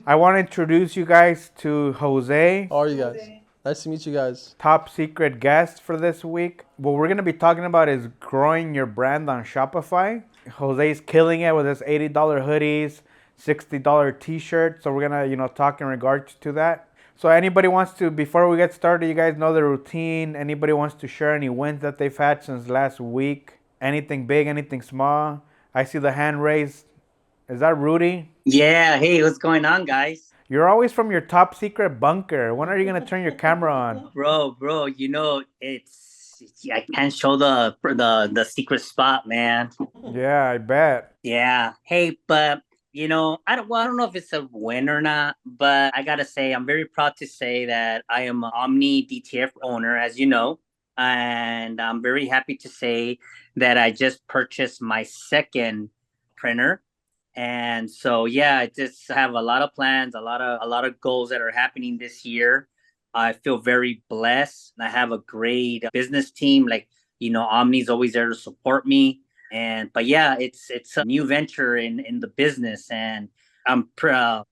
I want to introduce you guys to Jose, How are you guys? Nice to meet you guys. top secret guest for this week. What we're going to be talking about is growing your brand on Shopify. Jose's killing it with his $80 hoodies, $60 t-shirt. So we're going to, talk in regards to that. So anybody wants to, before we get started, you guys know the routine. Anybody wants to share any wins that they've had since last week? Anything big, anything small? I see the hand raised. Is that Rudy? Yeah, hey, what's going on, guys? You're always from your top secret bunker. When are you gonna turn your camera on? Bro, I can't show the secret spot, man. Yeah, I bet. Yeah. Hey, but I don't know if it's a win or not, but I gotta say I'm very proud to say that I am an Omni DTF owner, as you know. And I'm very happy to say that I just purchased my second printer. And so yeah, I just have a lot of plans, a lot of goals that are happening this year. I feel very blessed. I have a great business team. Like, Omni's always there to support me. And but yeah, it's a new venture in the business, and I'm proud.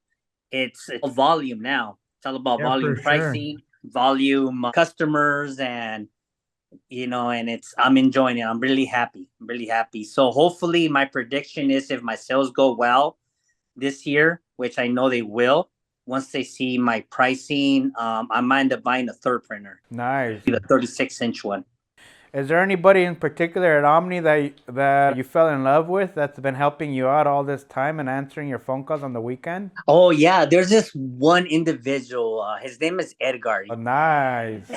It's all volume now. It's all about Yeah, for volume sure. pricing, volume customers, and I'm enjoying it. I'm really happy. I'm really happy. So hopefully my prediction is if my sales go well this year, which I know they will, once they see my pricing, I might end up buying a third printer, Nice. the 36-inch one. Is there anybody in particular at Omni that you fell in love with that's been helping you out all this time and answering your phone calls on the weekend? Oh yeah, there's this one individual. His name is Edgar. Oh, nice.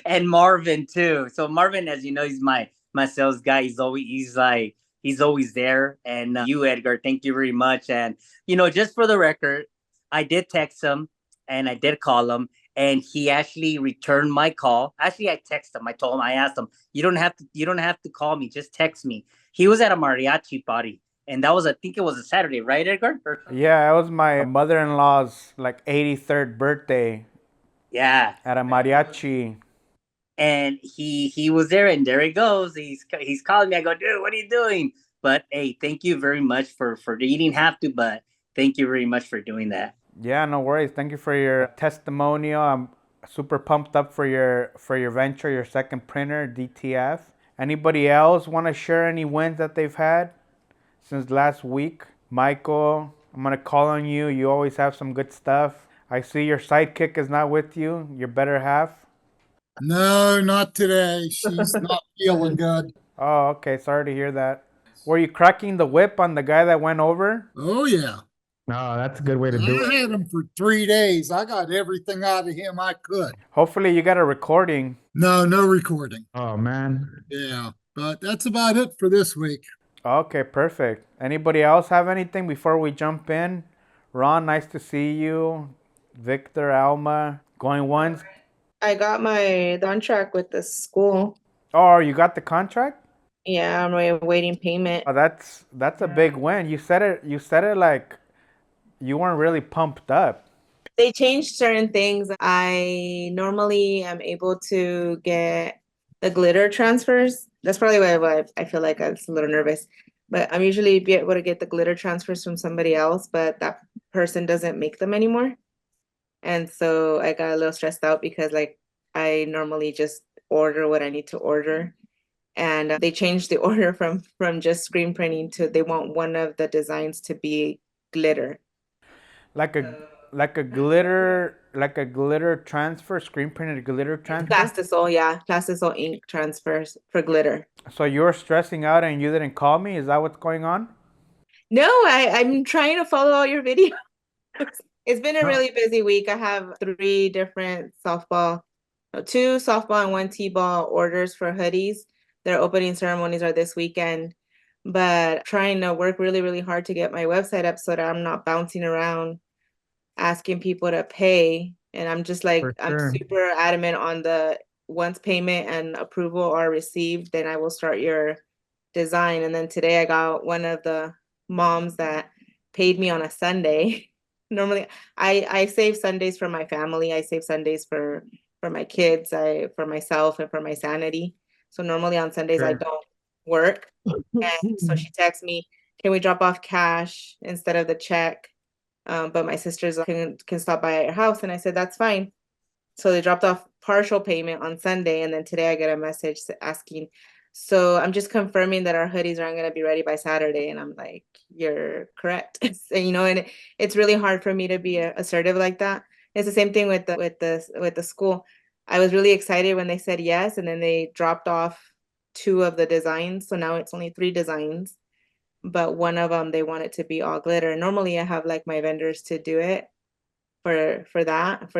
And Marvin too. So Marvin, as you know, he's my sales guy. He's always there. And you, Edgar, thank you very much. And just for the record, I did text him and I did call him, and he actually returned my call. Actually, I texted him. I asked him, you don't have to call me, just text me. He was at a mariachi party, and that was, I think it was a Saturday, right, Edgar? Yeah, it was my mother-in-law's like 83rd birthday Yeah. at a mariachi. And he was there, and there he goes. He's calling me. I go, dude, what are you doing? But hey, thank you very much for you didn't have to, but thank you very much for doing that. Yeah, no worries. Thank you for your testimonial. I'm super pumped up for your venture, your second printer, DTF. Anybody else want to share any wins that they've had since last week? Michael, I'm gonna call on you. You always have some good stuff. I see your sidekick is not with you, your better half. No, not today. She's not feeling good. Oh, okay. Sorry to hear that. Were you cracking the whip on the guy that went over? Oh, yeah. No, that's a good way to do I it. had him for 3 days. I got everything out of him I could. Hopefully you got a recording. No, no recording. Oh man. Yeah, but that's about it for this week. Okay, perfect. Anybody else have anything before we jump in? Ron, nice to see you. Victor, Alma, going once. I got my contract with the school. Oh, you got the contract? Yeah, I'm waiting payment. Oh, that's a big win. You said it like you weren't really pumped up. They changed certain things. I normally am able to get the glitter transfers. That's probably why I feel like I was a little nervous. But I'm usually be able to get the glitter transfers from somebody else, but that person doesn't make them anymore. And so I got a little stressed out because like I normally just order what I need to order. And they changed the order from just screen printing to they want one of the designs to be glitter. Like a like a glitter transfer, screen printed glitter transfer. Plastisol, yeah, Plastisol ink transfers for glitter. So you were stressing out and you didn't call me? Is that what's going on? No, I'm trying to follow all your videos. It's been a really busy week. I have two softball and one t-ball orders for hoodies. Their opening ceremonies are this weekend, but trying to work really, really hard to get my website up so that I'm not bouncing around asking people to pay. And I'm just like, For I'm sure. super adamant on the once payment and approval are received, then I will start your design. And then today I got one of the moms that paid me on a Sunday. Normally I save Sundays for my family. I save Sundays for my kids, for myself and for my sanity. So normally on Sundays I Sure. don't work. And so she texted me, can we drop off cash instead of the check? But my sisters can stop by at your house. And I said, that's fine. So they dropped off partial payment on Sunday. And then today I get a message asking, so I'm just confirming that our hoodies aren't going to be ready by Saturday. And I'm like, you're correct. And it's really hard for me to be assertive like that. It's the same thing with the school. I was really excited when they said yes, and then they dropped off 2 of the designs. So now it's only 3 designs, but one of them they want it to be all glitter. Normally I have like my vendors to do it for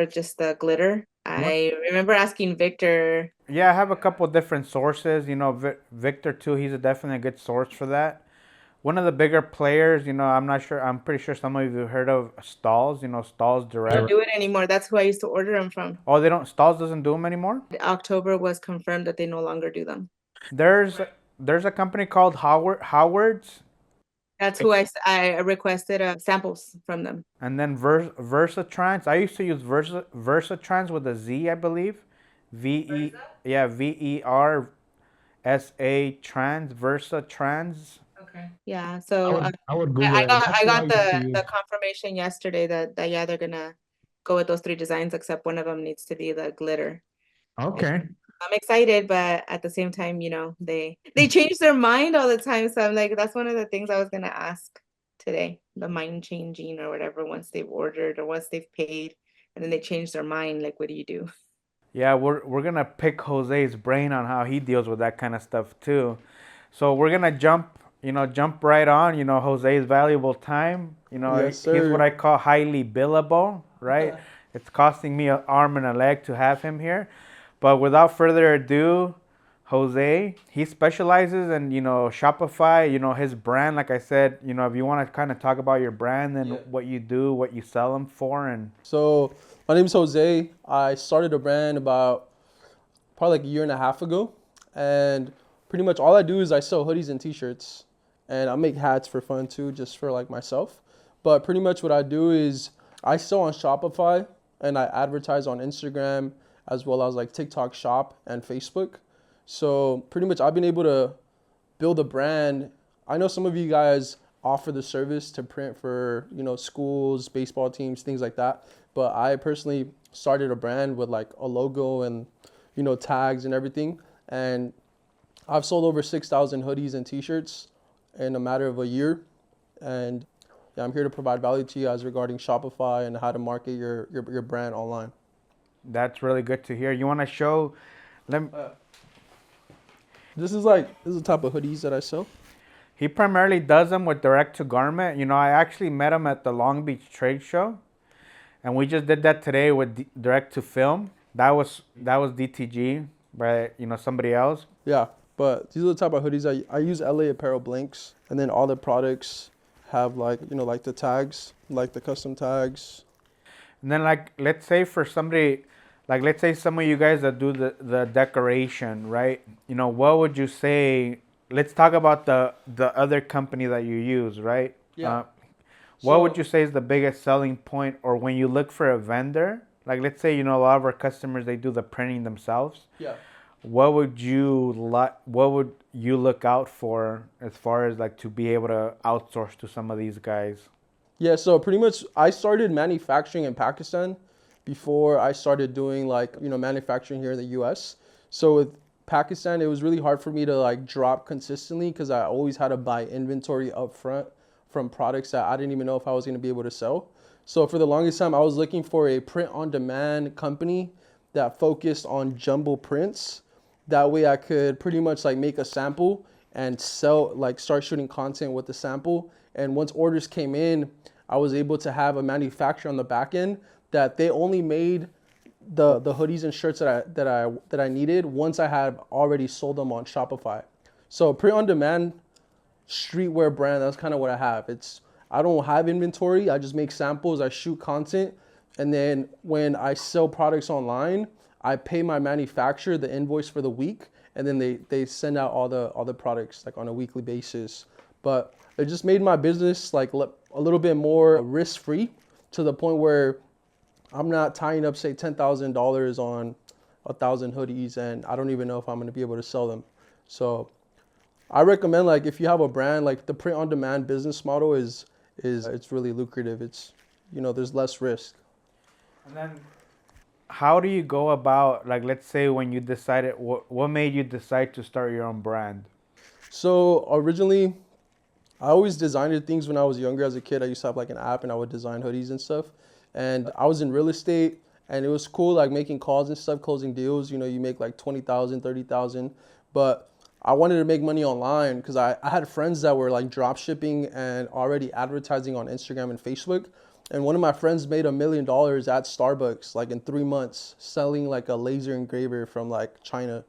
just the glitter. I remember asking Victor. Yeah, I have a couple different sources. Victor too. He's definitely a good source for that. One of the bigger players, I'm not sure. I'm pretty sure some of you have heard of Stalls. Stalls They Direct. don't do it anymore. That's who I used to order them from. Oh, they don't. Stalls doesn't do them anymore. October was confirmed that they no longer do them. There's a company called Howard's. That's who I requested samples from them. And then Versatrans. I used to use Versatrans with a Z, I believe. VERSA trans, Versatrans. Okay. Yeah. So I would Google I it. got That's I what got used to the use. confirmation yesterday that yeah, they're gonna go with those 3 designs, except one of them needs to be the glitter. Okay. I'm excited, but at the same time, they change their mind all the time. So I'm like, that's one of the things I was gonna ask today, the mind changing or whatever, once they've ordered or once they've paid and then they change their mind, like what do you do? Yeah, we're gonna pick Jose's brain on how he deals with that kind of stuff too. So we're gonna jump right on, Jose's valuable time. Yes, He's sir. what I call highly billable, right? It's costing me an arm and a leg to have him here. But without further ado, Jose, he specializes in, Shopify, his brand. Like I said, if you want to kind of talk about your brand and what you do, what you sell them for. And So my name is Jose. I started a brand about probably like a year and a half ago. And pretty much all I do is I sell hoodies and t-shirts. And I make hats for fun too, just for like myself. But pretty much what I do is I sell on Shopify and I advertise on Instagram as well as like TikTok Shop and Facebook. So pretty much I've been able to build a brand. I know some of you guys offer the service to print for, schools, baseball teams, things like that. But I personally started a brand with like a logo and, tags and everything. And I've sold over 6,000 hoodies and t-shirts in a matter of a year. And yeah, I'm here to provide value to you guys regarding Shopify and how to market your brand online. that's really good to hear. You want to show them? This is the type of hoodies that I sell. He primarily does them with direct to garment. I actually met him at the Long Beach trade show, and we just did that today with direct to film. That was DTG by somebody else. Yeah, but these are the type of hoodies I use LA Apparel blanks, and then all the products have like the tags, like the custom tags. And then let's say for somebody, let's say some of you guys that do the decoration, right? What would you say? Let's talk about the other company that you use, right? Yeah. What would you say is the biggest selling point, or when you look for a vendor? Let's say a lot of our customers, they do the printing themselves. Yeah. What would you look out for as far as to be able to outsource to some of these guys? Yeah, so pretty much I started manufacturing in Pakistan before I started doing manufacturing here in the US. So with Pakistan, it was really hard for me to drop consistently because I always had to buy inventory up front from products that I didn't even know if I was going to be able to sell. So for the longest time, I was looking for a print on demand company that focused on jumbo prints. That way I could pretty much make a sample and sell, start shooting content with the sample. And once orders came in, I was able to have a manufacturer on the back end that they only made the hoodies and shirts that I needed once I had already sold them on Shopify. So print on demand streetwear brand, that's kind of what I have. I don't have inventory. I just make samples, I shoot content, and then when I sell products online, I pay my manufacturer the invoice for the week, and then they send out all the products on a weekly basis. But it just made my business a little bit more risk-free to the point where I'm not tying up, say, $10,000 on 1,000 hoodies, and I don't even know if I'm going to be able to sell them. So I recommend like if you have a brand, like the print on demand business model is it's really lucrative. It's, there's less risk. And then how do you go about, like, let's say when you decided, what made you decide to start your own brand? So originally, I always designed things when I was younger as a kid. I used to have like an app and I would design hoodies and stuff. And I was in real estate and it was cool like making calls and stuff, closing deals. You make like 20,000, 30,000. But I wanted to make money online because I had friends that were like drop shipping and already advertising on Instagram and Facebook. And one of my friends made $1 million at Starbucks like in 3 months selling like a laser engraver from like China.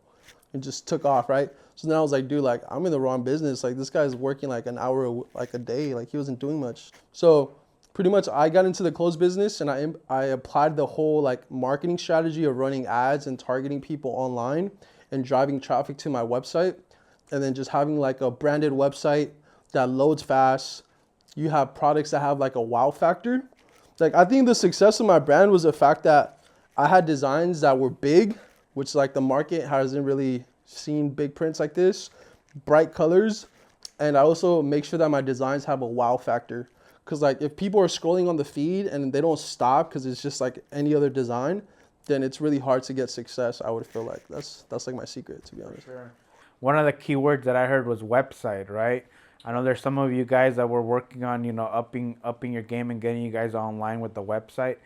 It just took off, right? So then I was like, dude, like I'm in the wrong business. Like this guy's working like an hour like a day. Like he wasn't doing much. So pretty much I got into the clothes business and I applied the whole like marketing strategy of running ads and targeting people online and driving traffic to my website, and then just having like a branded website that loads fast. You have products that have like a wow factor. Like I think the success of my brand was the fact that I had designs that were big, which like the market hasn't really seen big prints like this, bright colors, and I also make sure that my designs have a wow factor. Cause like if people are scrolling on the feed and they don't stop because it's just like any other design, then it's really hard to get success. I would feel like that's like my secret, to be honest. Sure. One of the keywords that I heard was website, right? I know there's some of you guys that were working on, upping your game and getting you guys online with the website.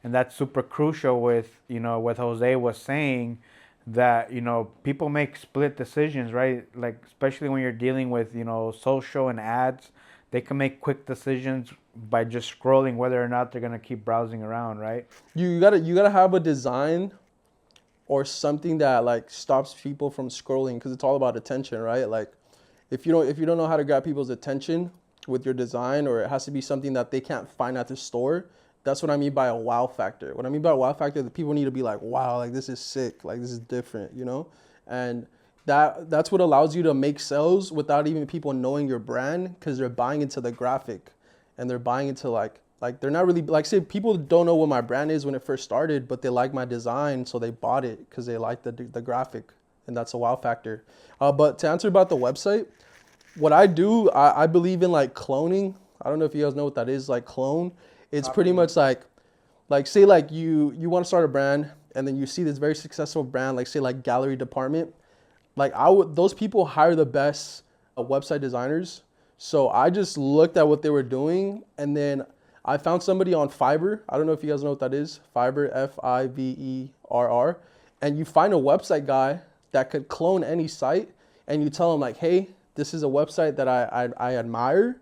And that's super crucial with, what Jose was saying, that, people make split decisions, right? Like, especially when you're dealing with, social and ads, they can make quick decisions by just scrolling whether or not they're going to keep browsing around, right? You gotta have a design or something that like stops people from scrolling, because it's all about attention, right? Like if you don't know how to grab people's attention with your design, or it has to be something that they can't find at the store. That's what I mean by a wow factor. What I mean by a wow factor, that people need to be like, wow, like this is sick, like this is different, and that's what allows you to make sales without even people knowing your brand, because they're buying into the graphic and they're buying into like they're not really, like, say people don't know what my brand is when it first started, but they like my design, so they bought it because they like the graphic, and that's a wow factor. But to answer about the website, what I do, I believe in like cloning. I don't know if you guys know what that is, like clone. It's pretty much like say like you want to start a brand and then you see this very successful brand, like say like gallery department. Like those people hire the best website designers. So I just looked at what they were doing, and then I found somebody on Fiverr. I don't know if you guys know what that is. Fiverr, Fiverr. And you find a website guy that could clone any site, and you tell him like, hey, this is a website that I admire.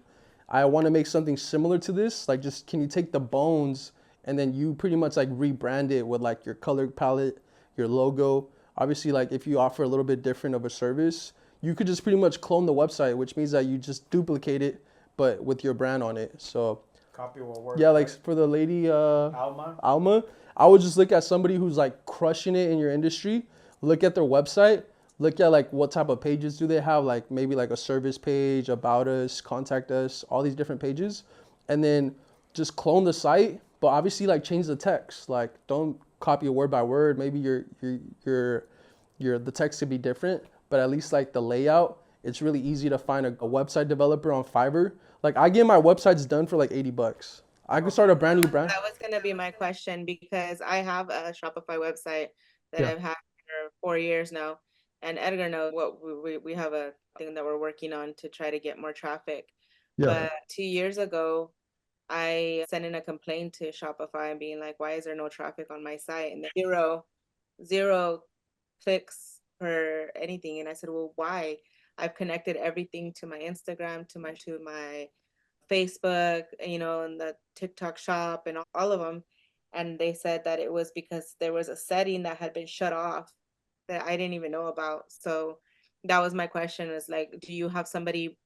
I want to make something similar to this. Like, just can you take the bones and then you pretty much like rebrand it with like your color palette, your logo. Obviously, like if you offer a little bit different of a service, you could just pretty much clone the website, which means that you just duplicate it, but with your brand on it. So Copy will work. yeah, like for the lady Alma. Alma, I would just look at somebody who's like crushing it in your industry, look at their website, look at like what type of pages do they have, like maybe like a service page, about us, contact us, all these different pages, and then just clone the site, but obviously like change the text. Like don't copy it word by word. Maybe the text could be different, but at least like the layout, it's really easy to find a website developer on Fiverr. Like I get my websites done for like $80. I could start a brand new brand. That was gonna be my question, because I have a Shopify website that Yeah. I've had for 4 years now, and Edgar knows what we have a thing that we're working on to try to get more traffic. Yeah. But 2 years ago, I sent in a complaint to Shopify and being like, why is there no traffic on my site? And zero clicks for anything. And I said, well, why? I've connected everything to my Instagram, to my Facebook, and the TikTok shop and all of them. And they said that it was because there was a setting that had been shut off that I didn't even know about. So that was my question, is like, do you have somebody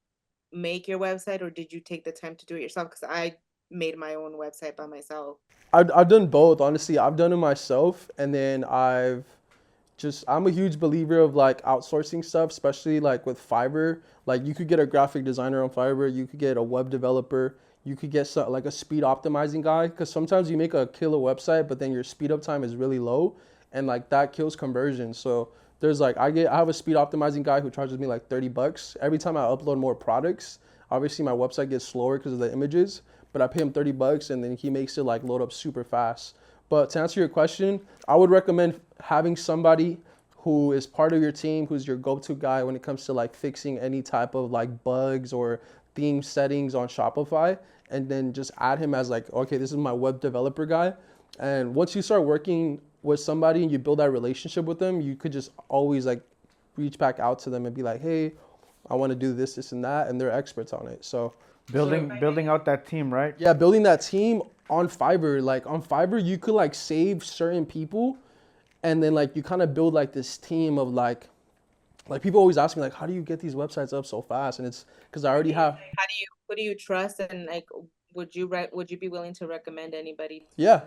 make your website, or did you take the time to do it yourself? Because I made my own website by myself. I've done both, honestly. I've done it myself, and then I'm a huge believer of like outsourcing stuff, especially like with Fiverr. Like you could get a graphic designer on Fiverr, you could get a web developer, you could get like a speed optimizing guy, because sometimes you make a killer website, but then your speed up time is really low, and like that kills conversion. So There's like I have a speed optimizing guy who charges me like $30 every time I upload more products. Obviously my website gets slower because of the images, but I pay him $30 and then he makes it like load up super fast. But to answer your question, I would recommend having somebody who is part of your team, who's your go-to guy when it comes to like fixing any type of like bugs or theme settings on Shopify, and then just add him as like, okay, this is my web developer guy. And once you start working with somebody and you build that relationship with them, you could just always like reach back out to them and be like, hey, I want to do this, this, and that, and they're experts on it. So Building out that team, right? yeah, building that team on Fiverr. Like on Fiverr, you could like save certain people, and then like you kind of build like this team of like people always ask me like, how do you get these websites up so fast? And it's because I already have. Who do you trust, and like would you be willing to recommend anybody? Yeah,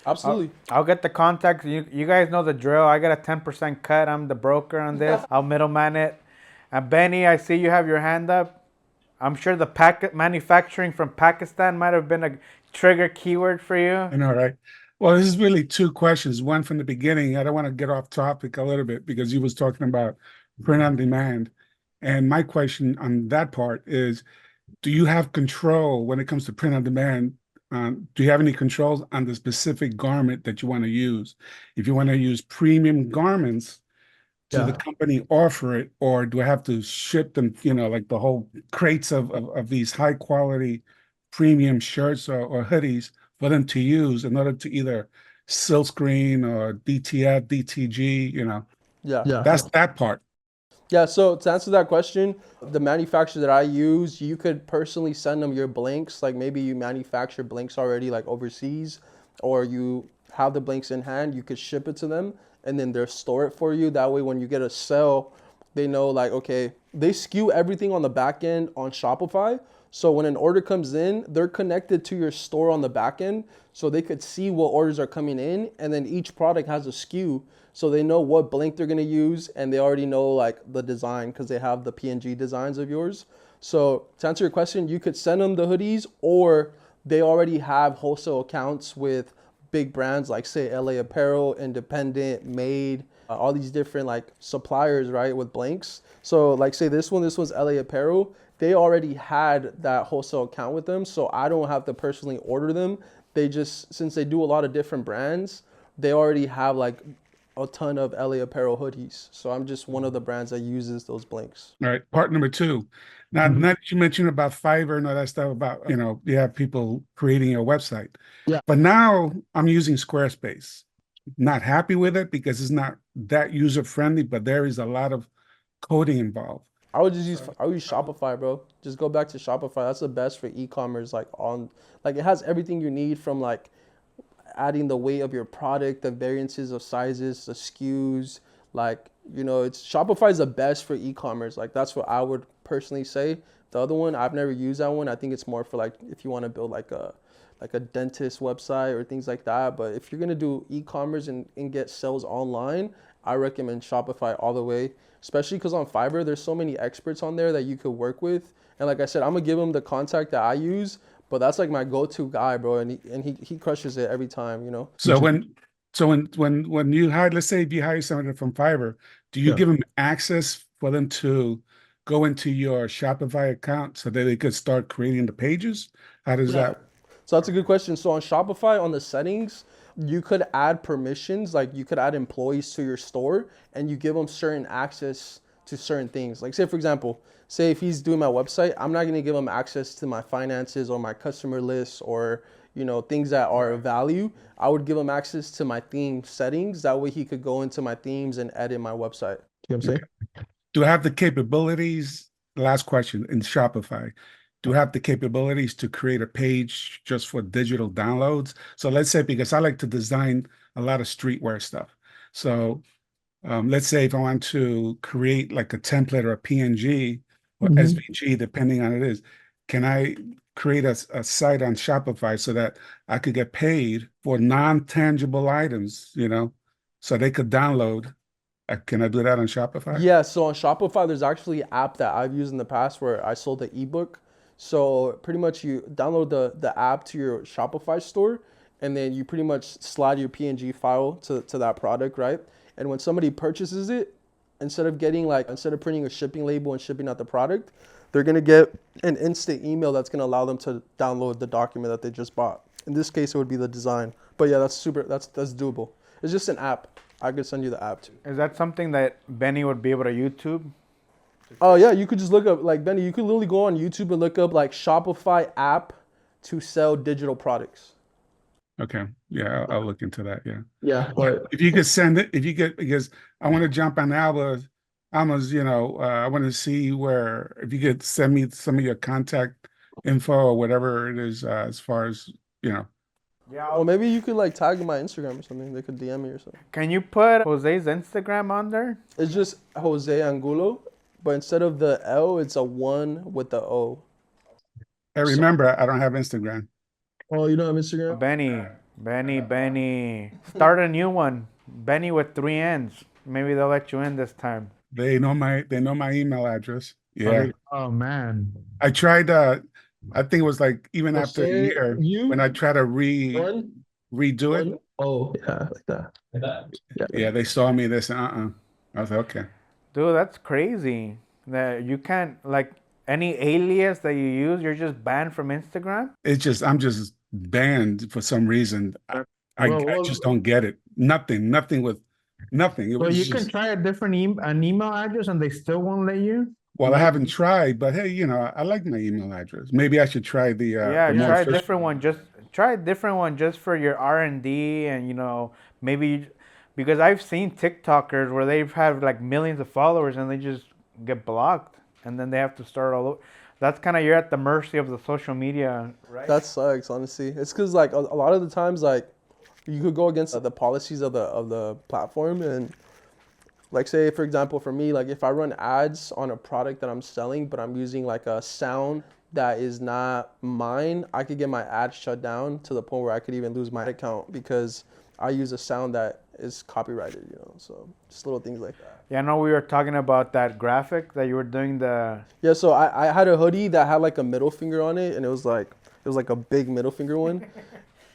absolutely. I'll get the contacts. You guys know the drill. I get a 10% cut. I'm the broker on this. I'll middleman it. And Benny, I see you have your hand up. I'm sure the manufacturing from Pakistan might have been a trigger keyword for you. I know, right? Well, this is really two questions. One from the beginning. I don't want to get off topic a little bit because you was talking about print on demand. And my question on that part is, do you have control when it comes to print on demand? Do you have any controls on the specific garment that you want to use? If you want to use premium garments, to the company offer it, or do I have to ship them, like the whole crates of these high quality premium shirts or hoodies for them to use in order to either silkscreen or DTF, DTG, Yeah. that's that part. Yeah, so to answer that question, the manufacturer that I use, you could personally send them your blanks. Like maybe you manufacture blanks already like overseas, or you have the blanks in hand, you could ship it to them and then they'll store it for you. That way when you get a sale, they know like, okay, they skew everything on the back end on Shopify. So when an order comes in, they're connected to your store on the back end, so they could see what orders are coming in, and then each product has a SKU, so they know what blank they're gonna use, and they already know like the design because they have the PNG designs of yours. So to answer your question, you could send them the hoodies, or they already have wholesale accounts with big brands like say LA Apparel, Independent, Made, all these different like suppliers, right, with blanks. So like say this one's LA Apparel. They already had that wholesale account with them, so I don't have to personally order them. They just, since they do a lot of different brands, they already have like a ton of LA Apparel hoodies. So I'm just one of the brands that uses those blanks. All right, part number two. Now, not that you mentioned about Fiverr and all that stuff about, you have people creating a website. Yeah. But now I'm using Squarespace. Not happy with it because it's not that user friendly, but there is a lot of coding involved. I would use Shopify, bro. Just go back to Shopify. That's the best for e-commerce. Like it has everything you need, from like adding the weight of your product, the variances of sizes, the SKUs. Like, it's Shopify is the best for e-commerce. Like that's what I would personally say. The other one, I've never used that one. I think it's more for like if you want to build like a dentist website or things like that. But if you're gonna do e-commerce and get sales online, I recommend Shopify all the way. Especially because on Fiverr, there's so many experts on there that you could work with. And like I said, I'm gonna give him the contact that I use, but that's like my go-to guy, bro. And he crushes it every time, So when you hire, let's say if you hire somebody from Fiverr, do you give them access for them to go into your Shopify account so that they could start creating the pages? How does that? So that's a good question. So on Shopify, on the settings, you could add permissions, like you could add employees to your store and you give them certain access to certain things. Like say, for example, say if he's doing my website, I'm not going to give him access to my finances or my customer list or, things that are of value. I would give him access to my theme settings. That way he could go into my themes and edit my website. You know what I'm saying? Do I have the capabilities? Last question, in Shopify. Do you have the capabilities to create a page just for digital downloads? So let's say, because I like to design a lot of streetwear stuff. So let's say if I want to create like a template or a PNG or SVG, depending on it is, can I create a site on Shopify so that I could get paid for non-tangible items, so they could download? Can I do that on Shopify? Yeah, so on Shopify, there's actually an app that I've used in the past where I sold the ebook. So pretty much you download the app to your Shopify store, and then you pretty much slide your PNG file to that product, right? And when somebody purchases it, instead of printing a shipping label and shipping out the product, they're gonna get an instant email that's gonna allow them to download the document that they just bought. In this case, it would be the design. But yeah, that's doable. It's just an app. I could send you the app too. Is that something that Benny would be able to YouTube? Oh yeah, you could just look up, like, Benny, you could literally go on YouTube and look up like Shopify app to sell digital products. Okay. Yeah, I'll look into that. Yeah. Yeah. But if you could send it, because I want to jump on Alma's, I want to see if you could send me some of your contact info or whatever it is, as far as, Yeah. Well, maybe you could like tag my Instagram or something. They could DM me or something. Can you put Jose's Instagram on there? It's just Jose Angulo, but instead of the L, it's a 1 with the O. I remember I don't have Instagram. Oh, you don't have Instagram? Benny. Start a new one. Benny with 3 N's. Maybe they'll let you in this time. They know my email address. Yeah. Oh man. I tried, I think it was like even after a Jose, year you? when I tried to One? redo it. Oh, yeah, like that. Yeah, they saw me. They said, I was like, okay. Dude, that's crazy. That you can't, like, any alias that you use, you're just banned from Instagram? I'm just banned for some reason. I Well, just don't get it. Nothing. It So was you can try a different an email address and they still won't let you? well, I haven't tried, but hey, I like my email address. Maybe I should try the Yeah, the more try a official- different one. Try a different one just for your R&D and maybe because I've seen TikTokers where they've had like millions of followers and they just get blocked and then they have to start all over. That's kind of, you're at the mercy of the social media, right? That sucks, honestly. It's because like a lot of the times, like, you could go against the policies of the platform, and like, say for example, for me, like if I run ads on a product that I'm selling, but I'm using like a sound that is not mine, I could get my ad shut down to the point where I could even lose my account because I use a sound that is copyrighted, so just little things like that. Yeah, I know we were talking about that graphic that you were doing Yeah, so I had a hoodie that had like a middle finger on it, and it was like a big middle finger one.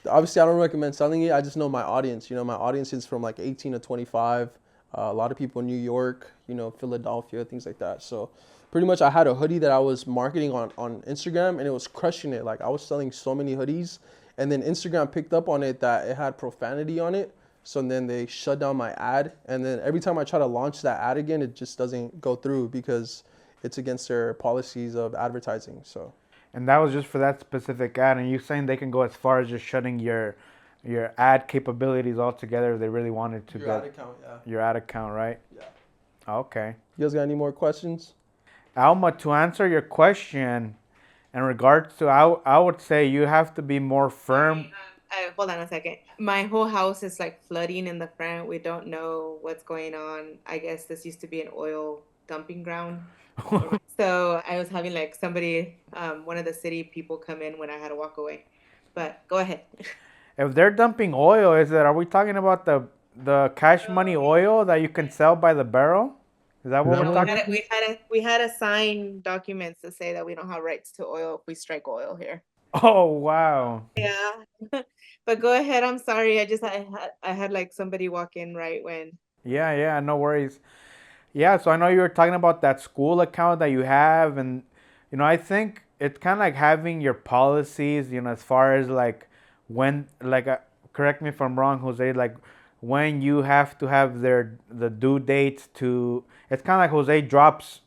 Obviously, I don't recommend selling it. I just know my audience. My audience is from like 18 to 25. A lot of people in New York, Philadelphia, things like that. So pretty much I had a hoodie that I was marketing on Instagram, and it was crushing it. Like, I was selling so many hoodies, and then Instagram picked up on it that it had profanity on it. So then they shut down my ad, and then every time I try to launch that ad again, it just doesn't go through because it's against their policies of advertising. So. and that was just for that specific ad. And you saying they can go as far as just shutting your ad capabilities altogether if they really wanted to Your ad account, yeah. your ad account, right? Yeah. Okay. You guys got any more questions? Alma, to answer your question in regards to, I would say you have to be more firm. Hold on a second. My whole house is like flooding in the front. We don't know what's going on. I guess this used to be an oil dumping ground. So I was having like somebody, one of the city people come in when I had to walk away. But go ahead. If they're dumping oil, are we talking about the cash money oil that you can sell by the barrel? Is that what we're talking about? We had to sign documents to say that we don't have rights to oil if we strike oil here. Oh, wow. Yeah. But go ahead. I'm sorry. I had like somebody walk in right when. Yeah, no worries. Yeah, so I know you were talking about that school account that you have, and I think it's kind of like having your policies, as far as like when, like, correct me if I'm wrong, Jose, like when you have to have the due dates to. It's kind of like Jose drops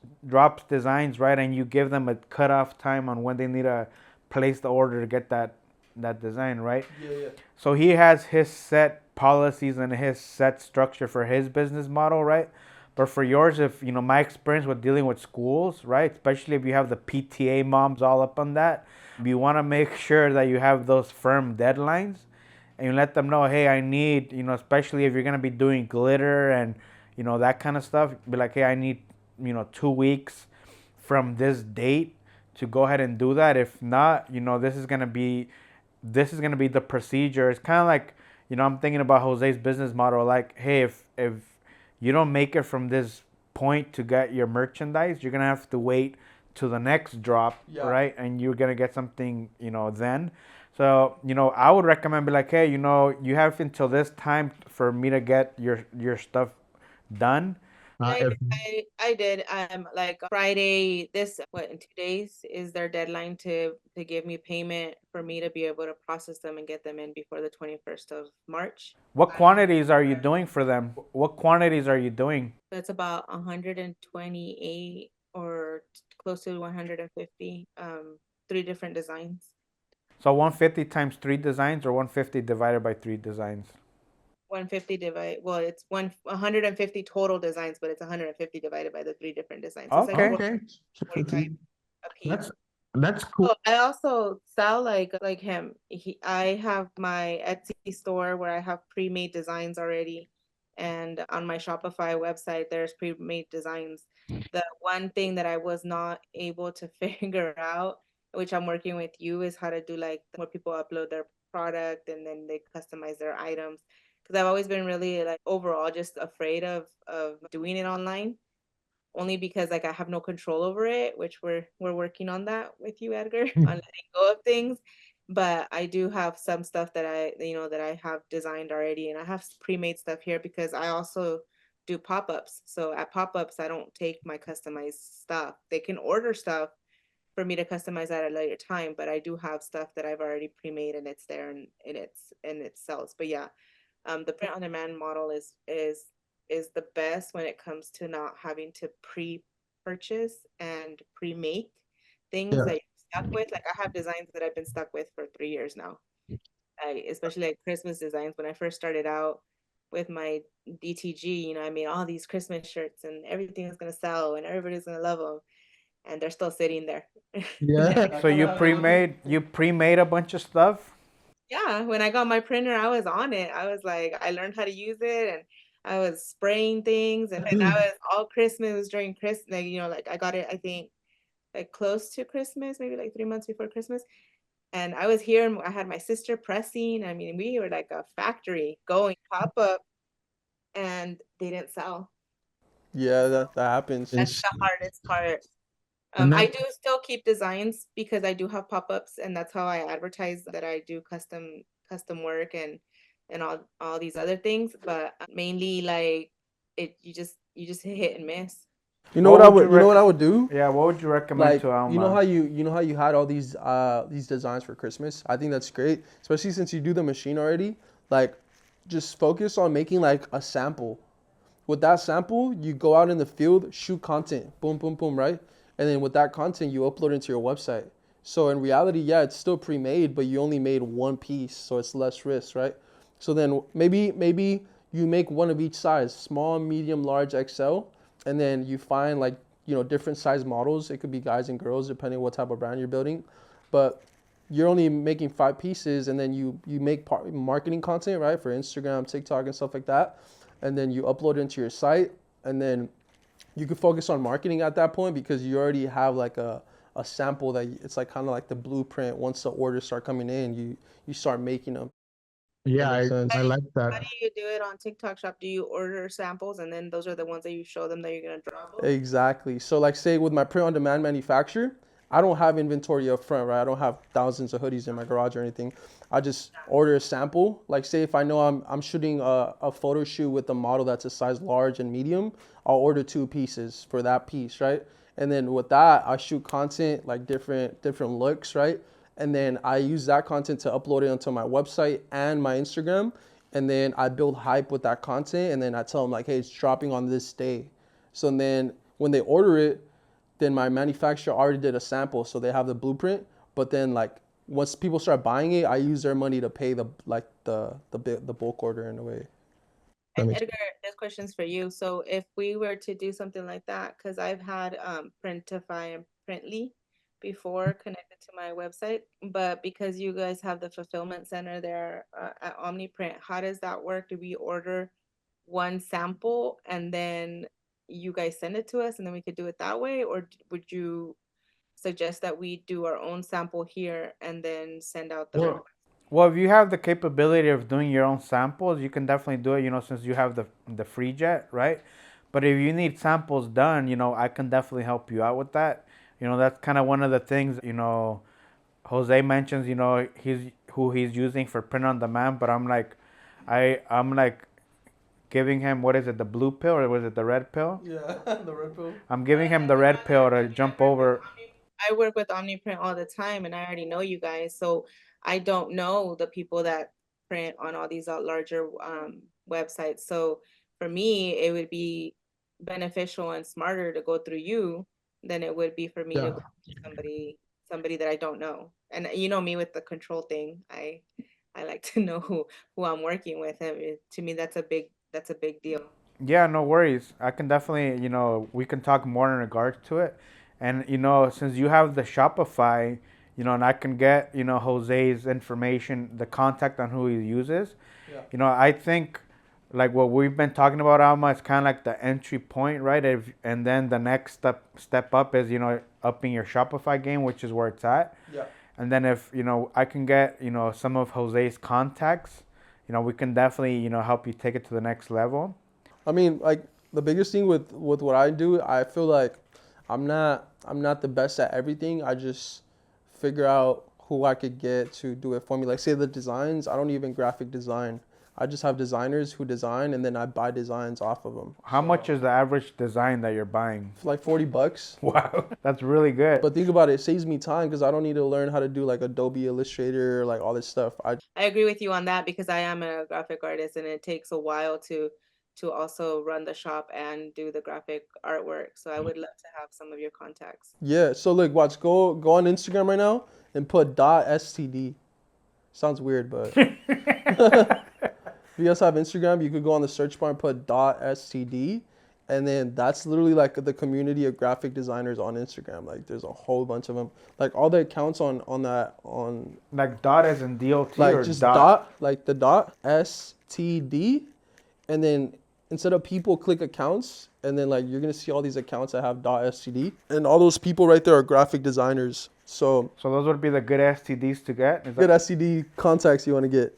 designs, right, and you give them a cutoff time on when they need to place the order to get that design, right? Yeah. So he has his set policies and his set structure for his business model, right? But for yours, if my experience with dealing with schools, right, especially if you have the PTA moms all up on that, you want to make sure that you have those firm deadlines, and you let them know, hey, I need, especially if you're gonna be doing glitter and that kind of stuff, be like, hey, I need 2 weeks from this date to go ahead and do that. If not, this is gonna be the procedure. It's kind of like, I'm thinking about Jose's business model. Like, hey, if you don't make it from this point to get your merchandise, you're gonna have to wait to the next drop, Yeah. right? And you're gonna get something, then. So, I would recommend, be like, hey, you have until this time for me to get your stuff done? If I did. Like Friday, in 2 days is their deadline to give me payment for me to be able to process them and get them in before the 21st of March. What quantities are you doing for them? What quantities are you doing? That's about 128 or close to 150, 3 different designs. So 150 times 3 designs, or 150 divided by 3 designs? 150 it's 150 total designs, but it's 150 divided by the 3 different designs. So it's like Okay. okay, 45 a piece. that's cool. Oh, I also sell like him. I have my Etsy store where I have pre-made designs already, and on my Shopify website there's pre-made designs. The one thing that I was not able to figure out, which I'm working with you, is how to do like where people upload their product and then they customize their items. Because I've always been really like overall just afraid of doing it online, only because like I have no control over it, which we're working on that with you, Edgar, on letting go of things. But I do have some stuff that I have designed already, and I have pre-made stuff here because I also do pop-ups. So at pop-ups, I don't take my customized stuff. They can order stuff for me to customize at a later time, but I do have stuff that I've already pre-made and it's there and it sells. But yeah, the print on demand model is the best when it comes to not having to pre-purchase and pre-make things Yeah. that you're stuck with. Like I have designs that I've been stuck with for 3 years now. Especially like Christmas designs. When I first started out with my DTG, I made all these Christmas shirts and everything is gonna sell and everybody's gonna love them, and they're still sitting there. Yeah. So you pre-made a bunch of stuff? Yeah, when I got my printer, I was on it. I was like, I learned how to use it, and I was spraying things, and I was all Christmas during Christmas. Like I got it, I think, like close to Christmas, maybe like 3 months before Christmas. And I was here, and I had my sister pressing. I mean, we were like a factory going pop up, and they didn't sell. Yeah, that happens. That's the hardest part. And I that, do still keep designs because I do have pop-ups, and that's how I advertise that I do custom work and all these other things. But mainly like you just hit and miss. You know What what I would you would you know what I rec- would do? Yeah, what would you recommend Like to Alma? you know how you had all these designs for Christmas? I think that's great, especially since you do the machine already. Like just focus on making like a sample. With that sample, you go out in the field, shoot content, boom, boom, boom, right? And then with that content, you upload into your website. So in reality, yeah, it's still pre-made, but you only made one piece, so it's less risk, right? So then maybe you make one of each size, small, medium, large, XL, and then you find like different size models. It could be guys and girls depending on what type of brand you're building, but you're only making 5 pieces, and then you make marketing content, right, for Instagram, TikTok, and stuff like that, and then you upload it into your site, and then you can focus on marketing at that point because you already have like a sample that it's like kind of like the blueprint. Once the orders start coming in, you start making them. That yeah, makes sense. I like How that. do you do it on TikTok Shop? Do you order samples and then those are the ones that you show them that you're gonna drop? Exactly. So like say with my print on demand manufacturer, I don't have inventory up front, right? I don't have thousands of hoodies in my garage or anything. I just order a sample. Like say if I know I'm shooting a photo shoot with a model that's a size large and medium, I'll order 2 pieces for that piece, right? And then with that, I shoot content like different looks, right? And then I use that content to upload it onto my website and my Instagram. And then I build hype with that content, and then I tell them like, hey, it's dropping on this day. So then when they order it, then my manufacturer already did a sample, so they have the blueprint. But then like once people start buying it, I use their money to pay the bulk order in a way. That And makes Edgar, this question's for you. So if we were to do something like that, because I've had Printify and Printly before connected to my website, but because you guys have the fulfillment center there at OmniPrint, how does that work? Do we order one sample and then you guys send it to us and then we could do it that way? Or would you suggest that we do our own sample here and then send out the well, request? Well, if you have the capability of doing your own samples, you can definitely do it, since you have the free jet, right? But if you need samples done, I can definitely help you out with that. That's kind of one of the things, Jose mentions, he's who he's using for print on demand, but I'm like giving him, what is it, the blue pill or was it the red pill? Yeah, the red pill. I'm giving him the red pill to jump over. I work with OmniPrint all the time, and I already know you guys, so I don't know the people that print on all these larger websites. So for me, it would be beneficial and smarter to go through you than it would be for me to Yeah. go to somebody that I don't know. And you know me with the control thing. I like to know who I'm working with. And to me, that's a big deal. Yeah, no worries. I can definitely, we can talk more in regards to it. And, since you have the Shopify, and I can get, Jose's information, the contact on who he uses. Yeah. I think like what we've been talking about, Alma, is kind of like the entry point, right? And then the next step up is, upping your Shopify game, which is where it's at. Yeah. And then if, I can get, some of Jose's contacts, we can definitely, help you take it to the next level. I mean, like the biggest thing with what I do, I feel like I'm not the best at everything. I just figure out who I could get to do it for me. Like say the designs, I don't even graphic design. I just have designers who design and then I buy designs off of them. How much is the average design that you're buying? For like $40. Wow, that's really good. But think about it, it saves me time because I don't need to learn how to do like Adobe Illustrator, like all this stuff. I agree with you on that because I am a graphic artist and it takes a while to also run the shop and do the graphic artwork. So I would love to have some of your contacts. Yeah, so look, watch, go on Instagram right now and put .std. Sounds weird, but if you guys have Instagram, you could go on the search bar and put .std, and then that's literally like the community of graphic designers on Instagram. Like there's a whole bunch of them. Like all the accounts on like dot as in DOT like or just dot? like the .std, and then instead of people click accounts, and then like you're gonna see all these accounts that have .std, and all those people right there are graphic designers. So those would be the good STDs to get. good STD contacts you want to get,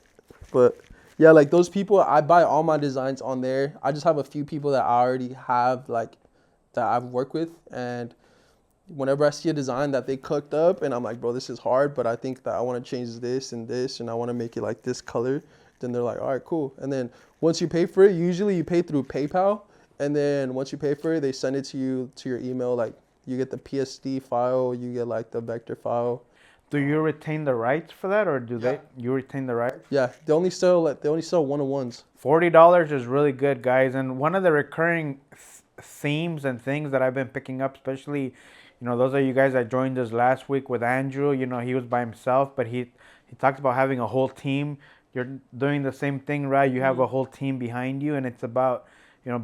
but yeah, like those people, I buy all my designs on there. I just have a few people that I already have like that I've worked with, and whenever I see a design that they cooked up, and I'm like, bro, this is hard, but I think that I want to change this and this, and I want to make it like this color. Then they're like, all right, cool. And then once you pay for it, usually you pay through PayPal. And then once you pay for it, they send it to you to your email. Like you get the PSD file, you get like the vector file. Do you retain the rights for that, or you retain the rights? Yeah, they only sell one-on-ones. $40 is really good, guys. And one of the recurring themes and things that I've been picking up, especially, those of you guys that joined us last week with Andrew, he was by himself, but he talks about having a whole team. You're doing the same thing, right? You have a whole team behind you, and it's about,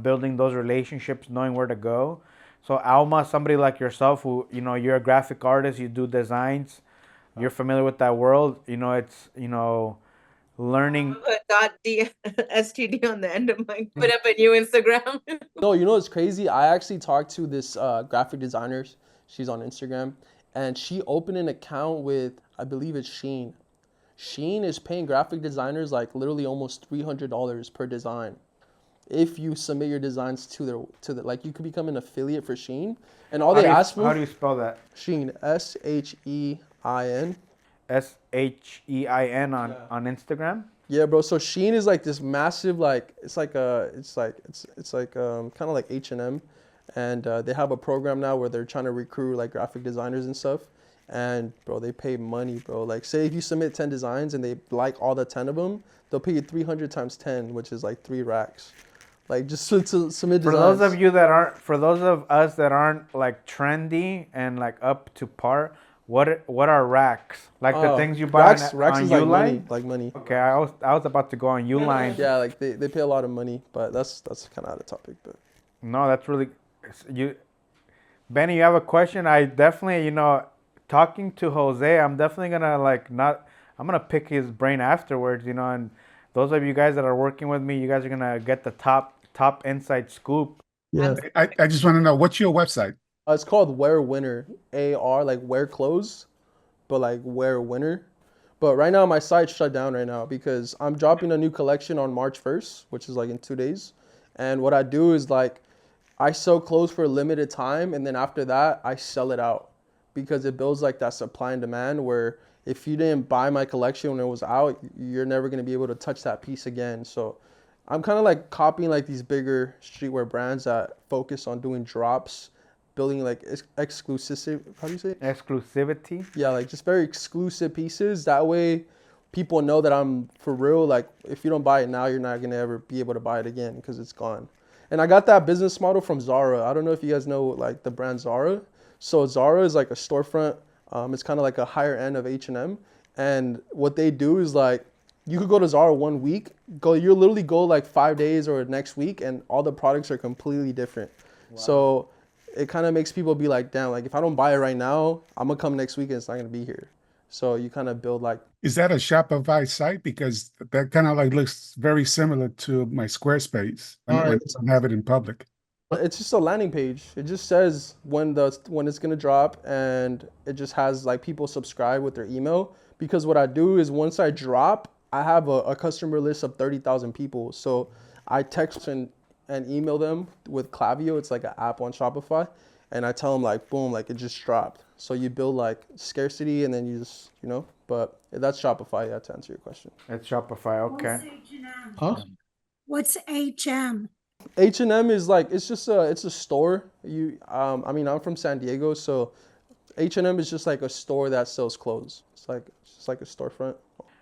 building those relationships, knowing where to go. So Alma, somebody like yourself who, you're a graphic artist, you do designs, you're familiar with that world, it's, learning. Put .std on the end of my, put up a new Instagram. No, what's crazy? I actually talked to this graphic designer. She's on Instagram, and she opened an account with, I believe it's Shein. Shein is paying graphic designers like literally almost $300 per design. If you submit your designs to the like, you could become an affiliate for Shein, and all they ask for. How do you spell that? Shein, SHEIN. SHEIN on Instagram. Yeah, bro. So Shein is like this massive, like it's like kind of like H&M, and they have a program now where they're trying to recruit like graphic designers and stuff. And bro, they pay money, bro. Like say if you submit 10 designs and they like all the 10 of them, they'll pay you 300 times 10, which is like 3 racks. Like just to submit designs. For those of us that aren't like trendy and like up to par, what are racks? Like the things you buy racks on is Uline? like money. Okay, I was about to go on Uline. Yeah, like they pay a lot of money, but that's kind of out of topic. But no, that's really Benny, you have a question? I definitely, talking to Jose, I'm definitely I'm gonna pick his brain afterwards, and those of you guys that are working with me, you guys are gonna get the top inside scoop. yeah, I just want to know, what's your website? it's called Wear Winner, AR, like wear clothes, but like Wear Winner. But right now my site's shut down right now because I'm dropping a new collection on March 1st, which is like in 2 days. And what I do is like I sell clothes for a limited time, and then after that I sell it out because it builds like that supply and demand where if you didn't buy my collection when it was out, you're never going to be able to touch that piece again. So I'm kind of like copying like these bigger streetwear brands that focus on doing drops, building like exclusive. How do you say it? Exclusivity. Yeah, like just very exclusive pieces. That way, people know that I'm for real. Like if you don't buy it now, you're not gonna ever be able to buy it again because it's gone. And I got that business model from Zara. I don't know if you guys know like the brand Zara. So Zara is like a storefront. It's kind of like a higher end of H&M. And what they do is like you could go to Zara 1 week, you literally go like 5 days or next week, and all the products are completely different. Wow. So it kind of makes people be like, damn, like if I don't buy it right now, I'm gonna come next week and it's not gonna be here. So you kind of build like. Is that a Shopify site? Because that kind of like looks very similar to my Squarespace when I don't have it in public. It's just a landing page. It just says when it's gonna drop, and it just has like people subscribe with their email. Because what I do is once I drop, I have a customer list of 30,000 people. So I text and email them with Klaviyo. It's like an app on Shopify, and I tell them like, boom, like it just dropped. So you build like scarcity, and then you just But that's Shopify. Yeah, to answer your question. It's Shopify. Okay. What's H&M? Huh? What's HM? H&M is like it's a store. I mean I'm from San Diego, so H&M is just like a store that sells clothes. It's just like a storefront.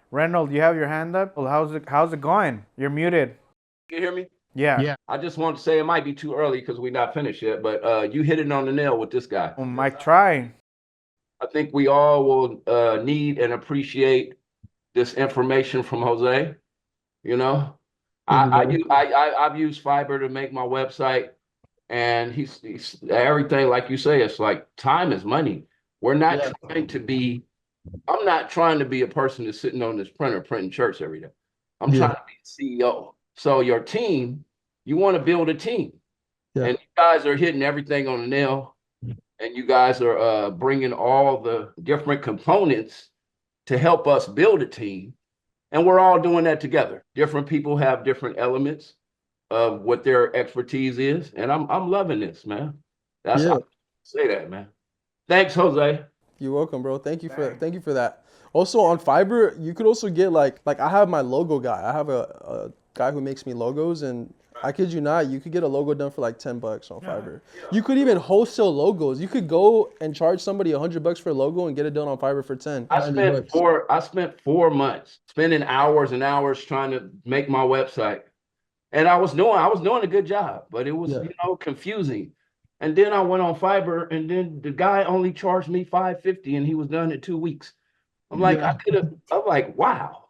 Reynold, you have your hand up. Well, how's it going? You're muted. You hear me? Yeah. Yeah. I just want to say it might be too early because we're not finished yet, but you hit it on the nail with this guy. Might try. I think we all will need and appreciate this information from Jose. You know, I've used Fiverr to make my website, and he's everything like you say. It's like time is money. We're not trying to be. I'm not trying to be a person that's sitting on this printer printing shirts every day. I'm trying to be a CEO. So your team, you want to build a team, and you guys are hitting everything on the nail, and you guys are bringing all the different components to help us build a team, and we're all doing that together. Different people have different elements of what their expertise is, and I'm loving this, man. That's how I say that, man. Thanks, Jose. You're welcome, bro. Thank you for that. Also on Fiverr, you could also get like I have my logo guy. I have a guy who makes me logos, and I kid you not, you could get a logo done for like $10 on Fiverr. You could even wholesale logos. You could go and charge somebody $100 for a logo and get it done on Fiverr for 10. I spent 4 months spending hours and hours trying to make my website, and I was doing a good job, but it was confusing. And then I went on Fiverr, and then the guy only charged me $550, and he was done in 2 weeks. I'm like, I'm like, wow.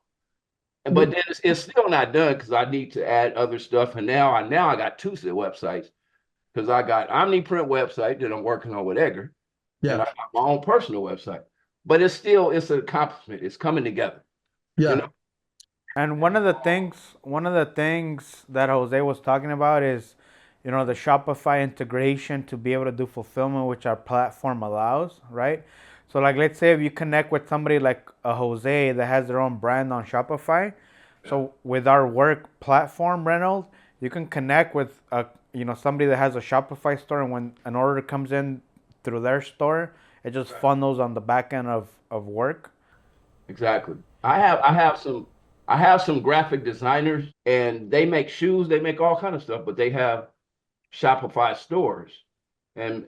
But then it's still not done because I need to add other stuff. And now I got 2 websites because I got OmniPrint website that I'm working on with Edgar. And I got my own personal website. But it's an accomplishment. It's coming together. Yeah. You know? And one of the things that Jose was talking about is, the Shopify integration to be able to do fulfillment, which our platform allows, right? So like, let's say if you connect with somebody like a Jose that has their own brand on Shopify. So with our work platform, Reynolds, you can connect with somebody that has a Shopify store, and when an order comes in through their store, it just funnels on the back end of work. Exactly. I have some graphic designers, and they make shoes, they make all kind of stuff, but they have Shopify stores, and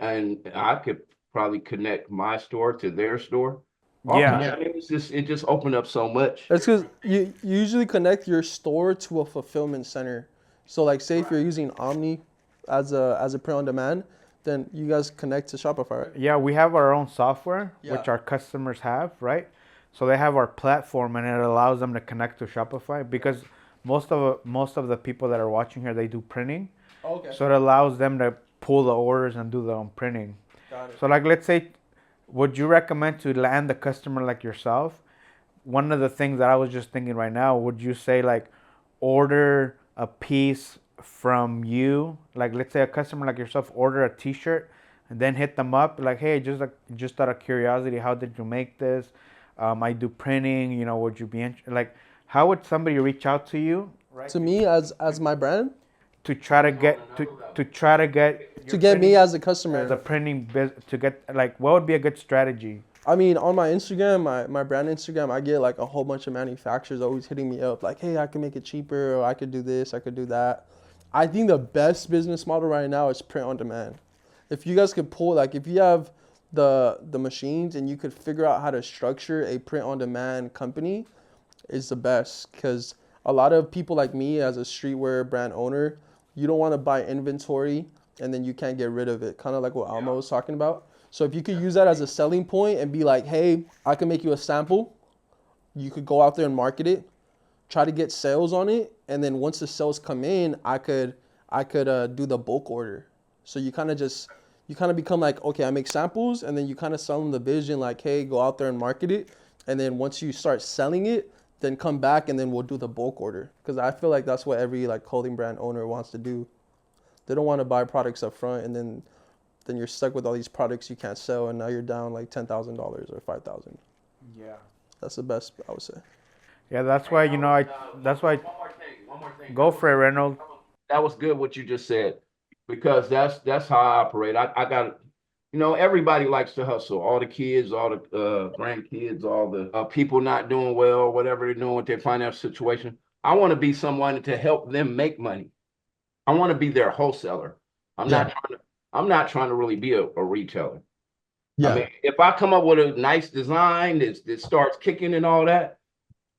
I could probably connect my store to their store. I mean, it just opened up so much. That's because you usually connect your store to a fulfillment center. So like, say if you're using Omni as a print on demand, then you guys connect to Shopify, right? Yeah, we have our own software, which our customers have, right? So they have our platform, and it allows them to connect to Shopify, because most of the people that are watching here, they do printing. Okay. So it allows them to pull the orders and do their own printing. Got it. So like, let's say, would you recommend to land a customer like yourself? One of the things that I was just thinking right now, would you say like order a piece from you? Like, let's say a customer like yourself order a t-shirt and then hit them up like, hey, just out of curiosity, how did you make this? I do printing, would you be like, how would somebody reach out to you? Right? To me as my brand? To try to get me as a customer. As a printing to get, like, what would be a good strategy? I mean, on my Instagram, my brand Instagram, I get like a whole bunch of manufacturers always hitting me up like, hey, I can make it cheaper, or I could do this, I could do that. I think the best business model right now is print on demand. If you guys could pull, like, if you have the machines and you could figure out how to structure a print on demand company, is the best. Because a lot of people like me as a streetwear brand owner, you don't want to buy inventory and then you can't get rid of it. Kind of like what Alma was talking about. So if you could use that as a selling point and be like, hey, I can make you a sample, you could go out there and market it, try to get sales on it, and then once the sales come in, I could do the bulk order. So you kind of become like, okay, I make samples, and then you kind of sell them the vision like, hey, go out there and market it, and then once you start selling it, then come back and then we'll do the bulk order. Because I feel like that's what every like clothing brand owner wants to do. They don't want to buy products up front and then you're stuck with all these products you can't sell, and now you're down like $10,000 or $5,000. Yeah. That's the best, I would say. Yeah, that's why that's why One more thing. go for it, Reynolds. That was good what you just said, because that's how I operate. I got, everybody likes to hustle. All the kids, all the grandkids, all the people not doing well, whatever they're doing with their financial situation. I want to be someone to help them make money. I want to be their wholesaler. I'm not trying to really be a retailer. I mean, if I come up with a nice design that starts kicking and all that,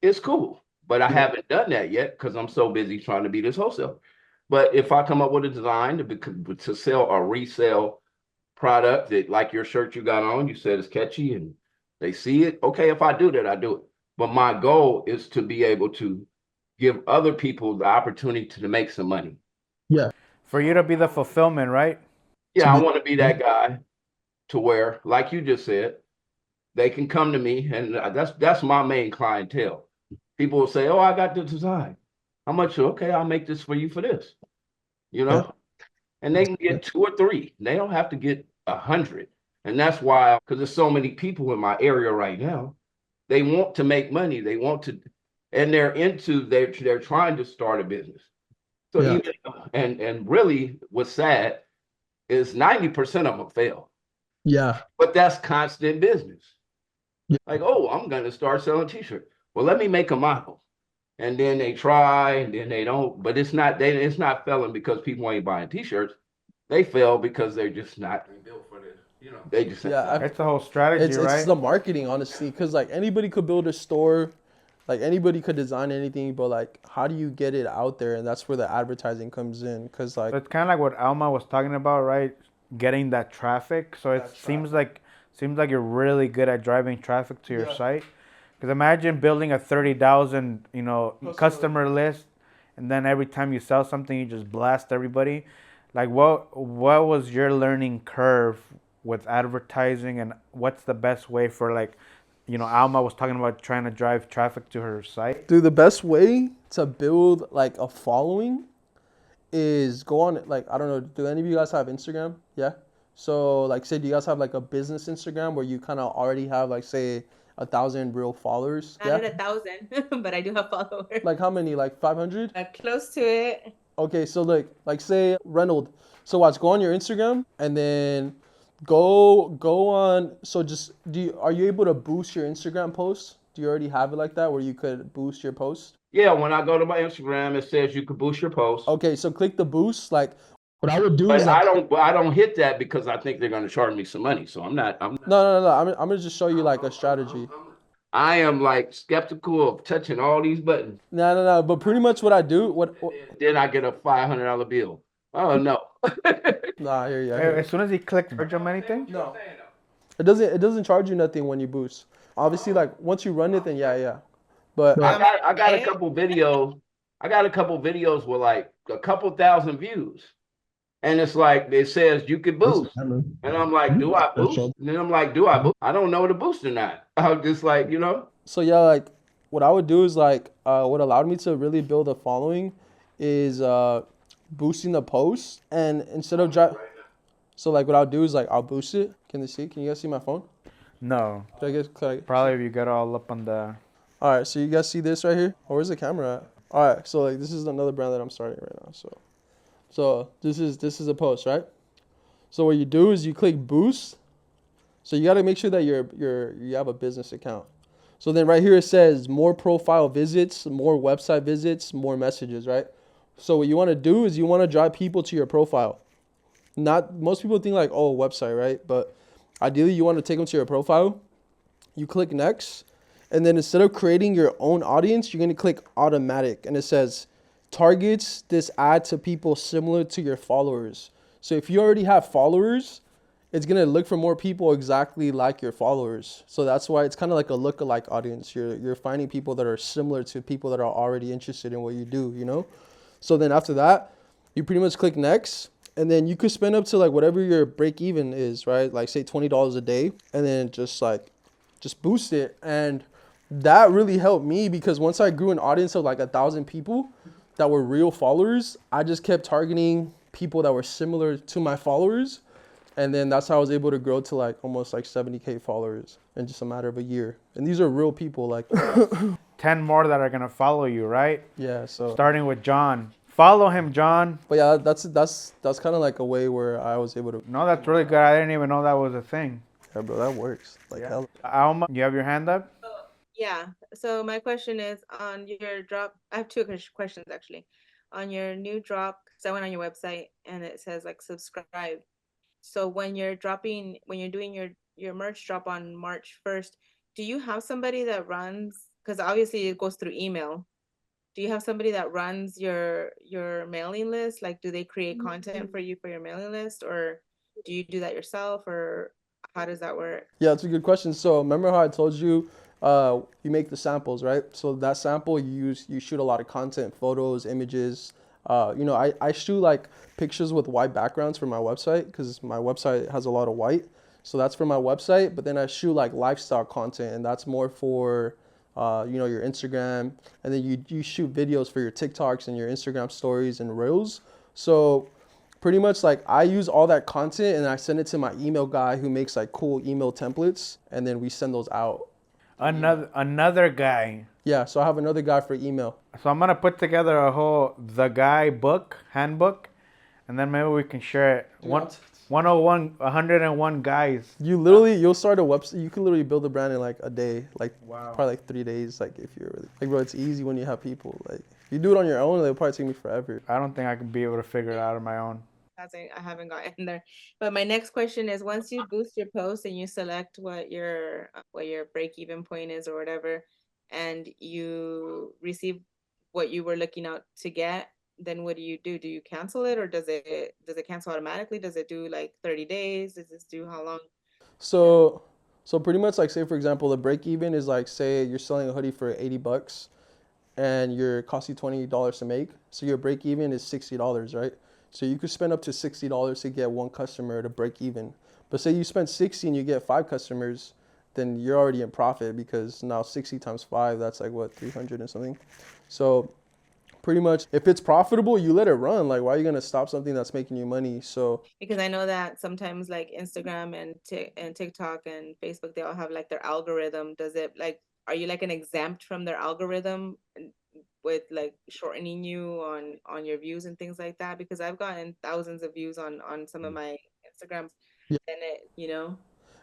it's cool. But I haven't done that yet because I'm so busy trying to be this wholesaler. But if I come up with a design to sell or resell product that, like your shirt you got on, you said it's catchy and they see it. Okay, if I do that, I do it. But my goal is to be able to give other people the opportunity to make some money. Yeah. For you to be the fulfillment, right? Yeah, I want to be that guy to where, like you just said, they can come to me, and that's my main clientele. People will say, "Oh, I got the design. How much?" Okay, I'll make this for you for this. And they can get 2 or 3. They don't have to get 100. And that's why, because there's so many people in my area right now, they want to make money. They want to, and they're trying to start a business. So even and really, what's sad is 90% of them fail. Yeah. But that's constant business. Like, oh, I'm going to start selling t-shirts. Well, let me make a model. And then they try, and then they don't. But it's not failing because people ain't buying t-shirts. They fail because they're just not built for this. They just It's the whole strategy, right? It's the marketing, honestly, because like anybody could build a store, like anybody could design anything, but like how do you get it out there? And that's where the advertising comes in, because like it's kind of like what Alma was talking about, right? Getting that traffic. So it seems like you're really good at driving traffic to your site. Because imagine building a 30,000, customer list, and then every time you sell something, you just blast everybody. Like, what was your learning curve with advertising, and what's the best way for, like, Alma was talking about trying to drive traffic to her site? dude, the best way to build like a following is go on, like, I don't know, do any of you guys have Instagram? Yeah. So like, say, do you guys have like a business Instagram where you kind of already have like, say, 1,000 real followers? Not at 1,000, but I do have followers. Like how many? Like 500? Close to it. Okay, so like say Reynolds. So watch, go on your Instagram and then go on. So just are you able to boost your Instagram posts? Do you already have it like that where you could boost your post? Yeah, when I go to my Instagram, it says you can boost your post. Okay, so click the boost. Like what I would do But is like, I don't hit that because I think they're going to charge me some money. So I'm not. no. I'm gonna just show you like a strategy. I am like skeptical of touching all these buttons. No. But pretty much what I do, Then I get a $500 bill. Oh no. Nah, I hear you. As soon as he clicked charge him anything? No. It doesn't charge you nothing when you boost. Obviously, like once you run it, then yeah. But I got a couple videos. I got a couple videos with like a couple thousand views. And it's like, it says you could boost. And I'm like, do I boost? And then I'm like, do I boost? I don't know to boost or not. I'm just like, So yeah, like what I would do is like what allowed me to really build a following is boosting the posts, and instead of so like what I'll do is like I'll boost it. Can you guys see my phone? No. Could I Probably if you get all up on the... All right, so you guys see this right here? Oh, where's the camera at? All right, so like this is another brand that I'm starting right now. So this is a post, right? So what you do is you click boost, So you got to make sure that you have a business account. So then right here it says more profile visits, more website visits, more messages, right? So what you want to do is you want to drive people to your profile. Not most people think like, oh, website, right? But ideally you want to take them to your profile. You click next, and then instead of creating your own audience, you're going to click automatic, and it says targets this ad to people similar to your followers. So if you already have followers, it's going to look for more people exactly like your followers. So that's why it's kind of like a lookalike audience. You're finding people that are similar to people that are already interested in what you do, you know? So then after that, you pretty much click next, and then you could spend up to like whatever your break even is, right? Like say $20 a day, and then just boost it. And that really helped me because once I grew an audience of like 1,000 people that were real followers, I just kept targeting people that were similar to my followers. And then that's how I was able to grow to like almost like 70K followers in just a matter of a year. And these are real people, like 10 more that are going to follow you, right? yeah, so Starting with John. Follow him, John. but yeah, that's kind of like a way where I was able to. No, that's really good. I didn't even know that was a thing. Yeah, bro, that works. Like Yeah. hell. Alma, you have your hand up? Yeah. So my question is on your drop. I have two questions actually. On your new drop, because I went on your website and it says like subscribe. So when you're doing your merch drop on March 1st, do you have somebody that runs? Because obviously it goes through email. Do you have somebody that runs your mailing list? Like, do they create content for you for your mailing list, or do you do that yourself, or how does that work? Yeah, it's a good question. So remember how I told you, you make the samples, right? So that sample you shoot a lot of content, photos, images. I shoot like pictures with white backgrounds for my website because my website has a lot of white. So that's for my website. But then I shoot like lifestyle content, and that's more for your Instagram. And then you shoot videos for your TikToks and your Instagram stories and reels. So pretty much like I use all that content and I send it to my email guy who makes like cool email templates, and then we send those out. Another guy. Yeah, so I have another guy for email. So I'm going to put together a whole The Guy handbook, and then maybe we can share it. 101 guys. You'll start a website. You can literally build a brand in like a day, like Wow. probably like 3 days. Like if you're really like, bro, it's easy when you have people. Like if you do it on your own, it'll probably take me forever. I don't think I could be able to figure it out on my own. I haven't gotten there. But my next question is, once you boost your post and you select what your break even point is or whatever, and you receive what you were looking out to get, then what do you do? Do you cancel it, or does it cancel automatically? Does it do like 30 days? Does this do how long? So pretty much like say for example, the break even is like say you're selling a hoodie for $80 and you're cost you $20 to make. So your break even is $60, right? So you could spend up to $60 to get one customer to break even. But say you spend 60 and you get 5 customers, then you're already in profit because now 60 times 5, that's like what, 300 and something. So pretty much if it's profitable, you let it run. Like why are you going to stop something that's making you money? So because I know that sometimes like Instagram and TikTok and Facebook, they all have like their algorithm. Does it like, are you like an exempt from their algorithm with like shortening you on your views and things like that? Because I've gotten thousands of views on some of my Instagrams, yeah. and it.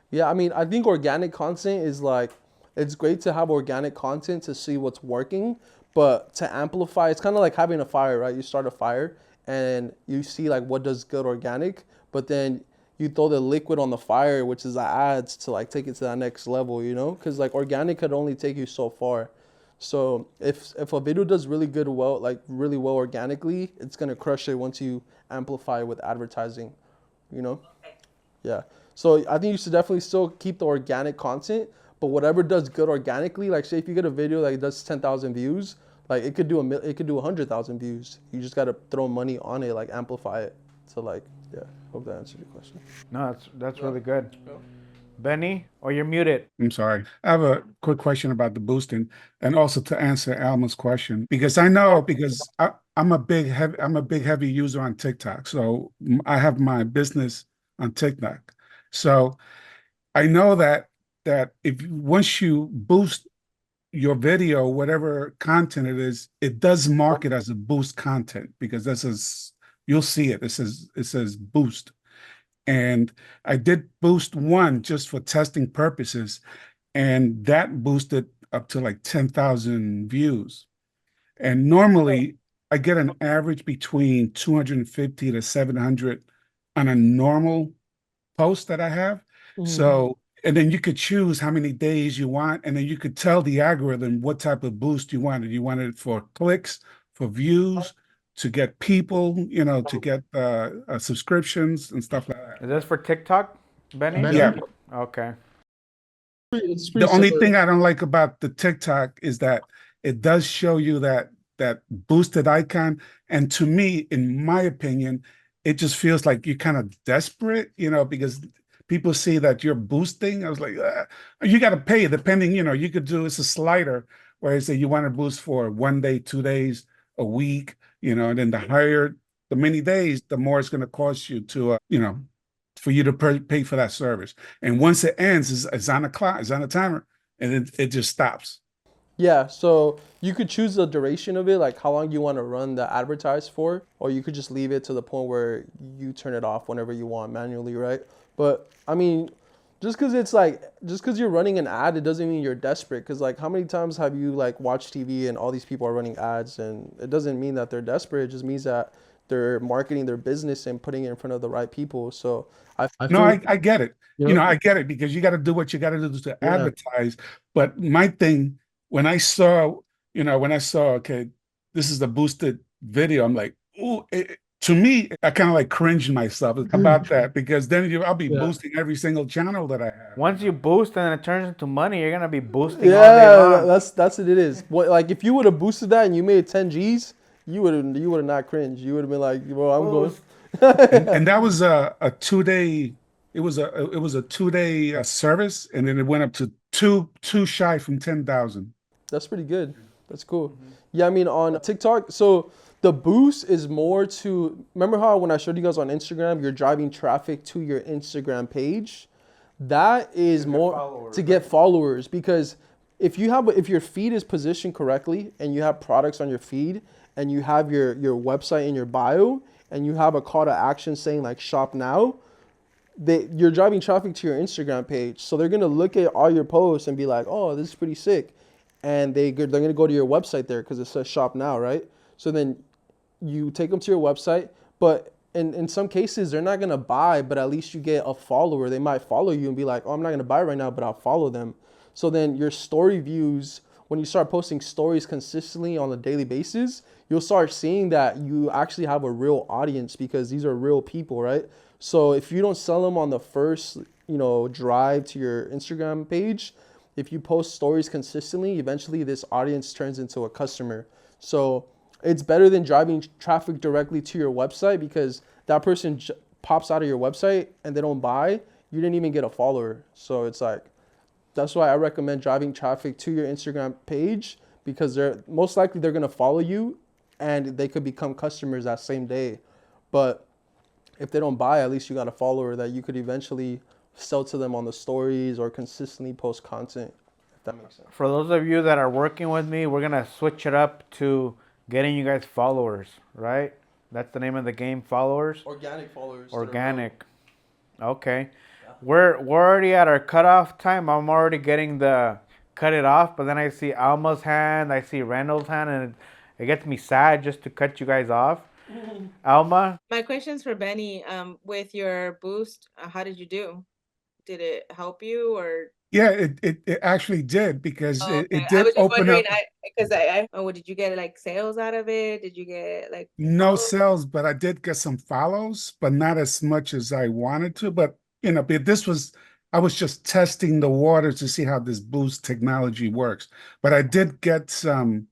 Yeah, I mean, I think organic content is like, it's great to have organic content to see what's working, but to amplify, it's kind of like having a fire, right? You start a fire and you see like what does good organic, but then you throw the liquid on the fire, which is the ads to like take it to that next level, you know? Because like organic could only take you so far. So if a video does really well organically, it's gonna crush it once you amplify it with advertising, you know? Yeah. So I think you should definitely still keep the organic content, but whatever does good organically, like say if you get a video that does 10,000 views, like it could do 100,000 views. You just gotta throw money on it, like amplify it. So like, yeah. Hope that answered your question. No, that's really good. Benny, or you're muted. I'm sorry. I have a quick question about the boosting, and also to answer Alma's question because I know I'm a big heavy user on TikTok, so I have my business on TikTok. So I know that if once you boost your video, whatever content it is, it does mark it as a boost content because you'll see it. It says boost. And I did boost one just for testing purposes, and that boosted up to like 10,000 views. And normally I get an average between 250 to 700 on a normal post that I have. So, and then you could choose how many days you want, and then you could tell the algorithm what type of boost you wanted. You wanted it for clicks, for views, to get people, to get subscriptions and stuff like that. Is this for TikTok, Benny? Yeah. Okay. It's The pretty only similar. thing I don't like about the TikTok is that it does show you that boosted icon, and to me, in my opinion, it just feels like you're kind of desperate, because people see that you're boosting. I was like, you got to pay depending, you could do it's a slider where you say you want to boost for 1 day, 2 days, a week, and then the many days, the more it's going to cost you to, for you to pay for that service. And once it ends, it's on the clock, it's on the timer, and it just stops. Yeah, so you could choose the duration of it, like how long you want to run the advertise for, or you could just leave it to the point where you turn it off whenever you want manually, right? But I mean, just because you're running an ad, it doesn't mean you're desperate. Because like, how many times have you like watched TV and all these people are running ads, and it doesn't mean that they're desperate. It just means that they're marketing their business and putting it in front of the right people. So I No, feel, I get it. you know, I get it because you got to do what you got to do to yeah, advertise. But my thing, when I saw, okay, this is the boosted video, I'm like, ooh, to me, I kind of like cringed myself about that because then I'll be yeah. boosting every single channel that I have. Once you boost and then it turns into money, you're gonna be boosting all day Yeah, long. that's what it is. Like if you would have boosted that and you made 10 G's, you would have not cringed. You would have been like, well, I'm going. Boost. And that was a 2 day. It was a 2 day service, and then it went up to two shy from 10,000. That's pretty good. That's cool. Yeah, I mean on TikTok, so the boost is more to remember how when I showed you guys on Instagram, you're driving traffic to your Instagram page. That is more to get followers because if your feed is positioned correctly and you have products on your feed and you have your website in your bio and you have a call to action saying like shop now, you're driving traffic to your Instagram page. So they're gonna look at all your posts and be like, oh, this is pretty sick. And they're gonna go to your website there because it says shop now, right? So then you take them to your website, but in some cases they're not gonna buy, but at least you get a follower. They might follow you and be like, oh, I'm not gonna buy right now, but I'll follow them. So then your story views, when you start posting stories consistently on a daily basis, you'll start seeing that you actually have a real audience because these are real people, right? So if you don't sell them on the first, drive to your Instagram page, if you post stories consistently, eventually this audience turns into a customer. So it's better than driving traffic directly to your website because that person pops out of your website and they don't buy. You didn't even get a follower. So it's like, that's why I recommend driving traffic to your Instagram page because they're most likely they're gonna follow you and they could become customers that same day. But if they don't buy, at least you got a follower that you could eventually sell to them on the stories or consistently post content, if that makes sense. For those of you that are working with me, we're gonna switch it up to getting you guys followers, right? That's the name of the game, followers. Organic followers. Organic. Okay. We're already at our cutoff time. I'm already getting the cut it off, but then I see Alma's hand, I see Randall's hand, and it gets me sad just to cut you guys off. Alma? My question's for Benny. With your boost, how did you do? Did it help you or? Yeah, it actually did because Oh, it okay. I did was just open up. wondering, what did you get like sales out of it? Did you get like No follow? sales, but I did get some follows, but not as much as I wanted to. But I was just testing the waters to see how this boost technology works. But I did get some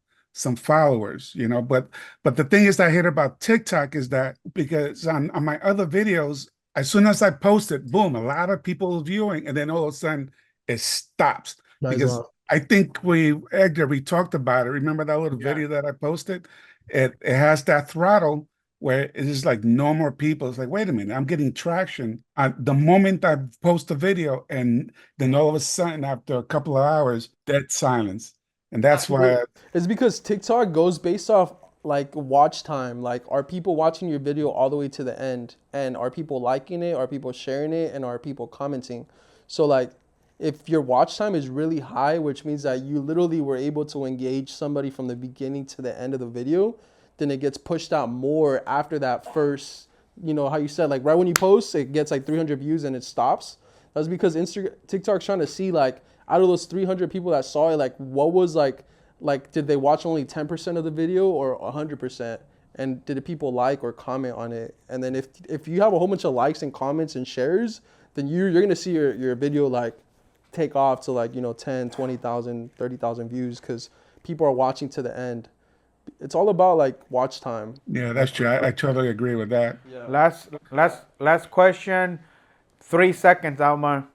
followers, but the thing is that I heard about TikTok is that because on my other videos, as soon as I post it, boom, a lot of people viewing, and then all of a sudden it stops because I think Edgar, we talked about it. Remember that little video that I posted? It has that throttle where it is like no more people. It's like, wait a minute, I'm getting traction. The moment I post a video, and then all of a sudden, after a couple of hours, dead silence. And that's why It's because TikTok goes based off like watch time. Like, are people watching your video all the way to the end? And are people liking it? Are people sharing it? And are people commenting? So like, if your watch time is really high, which means that you literally were able to engage somebody from the beginning to the end of the video, then it gets pushed out more after that first, you know, how you said, like right when you post, it gets like 300 views and it stops. That's because TikTok's trying to see like out of those 300 people that saw it, like what was like did they watch only 10% of the video or 100%? And did the people like or comment on it? And then if you have a whole bunch of likes and comments and shares, then you're gonna see your video like take off to like, you know, 10, 20,000, 30,000 views because people are watching to the end. It's all about like watch time. Yeah, that's true. I totally agree with that. Yeah. Last question. 3 seconds, Alma.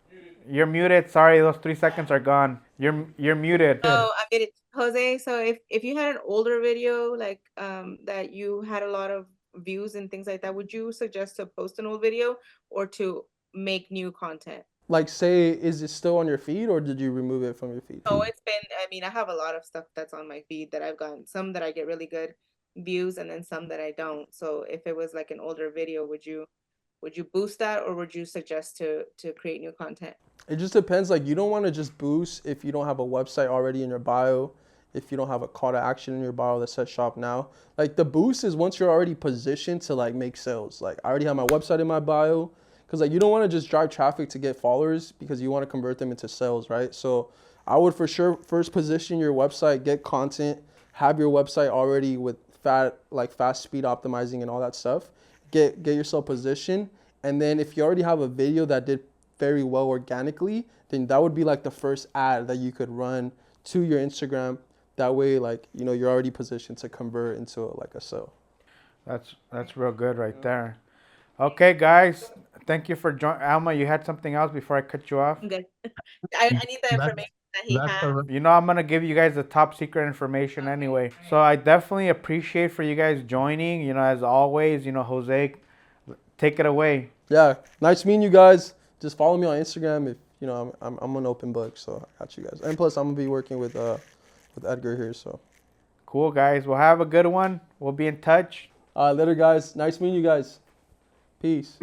You're muted. Sorry, those 3 seconds are gone. You're muted. Oh, I get it, Jose. So if you had an older video like that you had a lot of views and things like that, would you suggest to post an old video or to make new content? Like, say, is it still on your feed or did you remove it from your feed? Oh, it's been, I mean, I have a lot of stuff that's on my feed that I've gotten, some that I get really good views and then some that I don't. So if it was like an older video, would you boost that or would you suggest to create new content? It just depends. Like, you don't want to just boost if you don't have a website already in your bio, if you don't have a call to action in your bio that says shop now. Like, the boost is once you're already positioned to like make sales. Like, I already have my website in my bio. Because like you don't want to just drive traffic to get followers because you want to convert them into sales, right? So I would for sure first position your website, get content, have your website already with fast speed optimizing and all that stuff. Get yourself positioned, and then if you already have a video that did very well organically, then that would be like the first ad that you could run to your Instagram. That way, like, you know, you're already positioned to convert into like a sale. That's real good right there. Okay, guys. Thank you for joining. Alma, you had something else before I cut you off? I'm good. I need the information that he has. You know, I'm going to give you guys the top secret information anyway. So I definitely appreciate for you guys joining. You know, as always, you know, Jose, take it away. Yeah, nice meeting you guys. Just follow me on Instagram. If you know, I'm an open book, so I got you guys. And plus, I'm gonna be working with Edgar here. So cool, guys. Well, have a good one. We'll be in touch. Later, guys. Nice meeting you guys. Peace.